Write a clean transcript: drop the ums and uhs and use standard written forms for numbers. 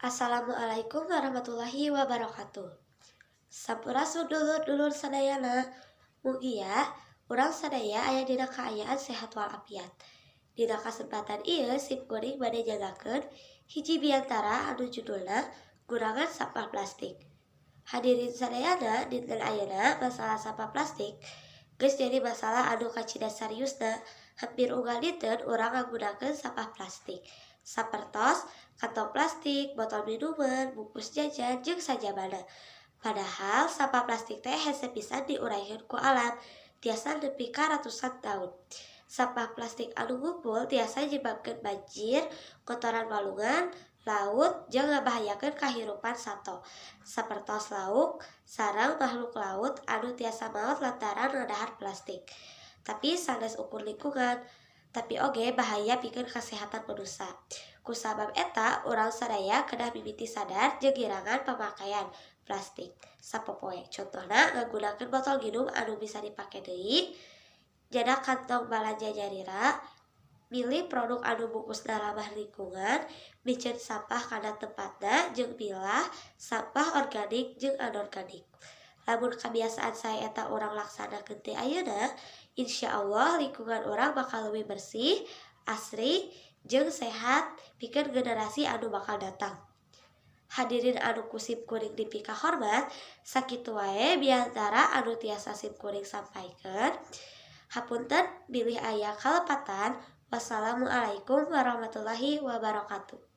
Assalamualaikum warahmatullahi wabarakatuh. Sampurasun dulur-dulur sadayana. Mugia urang sadaya aya dina kaayaan sehat walafiat. Dina kasempatan ieu sim kuring bade jagakeun hiji biantara anu judulna gurangan sampah plastik. Hadirin sadayana, dinten ayeuna masalah sampah plastik geus jadi masalah anu kacida seriusna. Hampir unggal dinten urang ngagunakeun sampah plastik. Sapertos kantong plastik, botol minuman, bungkus jajan, jeung sajabana. Padahal sampah plastik teh hese pisan diuraykeun ku alam, tiasa nepi ka ratusan tahun. Sampah plastik anu ngumpul tiasa nyebabkeun banjir, kotoran walungan, laut, jeung ngabahayakeun kahirupan sato. Sapertos lauk, sareng makhluk laut anu tiasa maot lantaran ngadahar plastik. Tapi sanes ukur lingkungan, tapi oge bahaya pikeun kasehatan manusia. Kusabab eta, urang sadaya kedah mimiti sadar jeung ngirangan pemakaian plastik sapopoe. Contohna ngagunakeun botol minum anu bisa dipake deui, jana kantong balanja jarira, milih produk anu bungkusna ramah lingkungan, miceun sampah kana tempatna, jeung pilah sampah organik jeung anorganik. Lamun kebiasaan saya eta urang laksanakeun teh ayeuna, insyaallah lingkungan urang bakal lebih bersih, asri, jeung sehat pikeun generasi anu bakal datang. Hadirin anu kusip kuring dipika hormat, sakitu wae biantara anu tiasa sim kuring sampaikeun. Hapunten bilih aya kalepatan. Wassalamualaikum warahmatullahi wabarakatuh.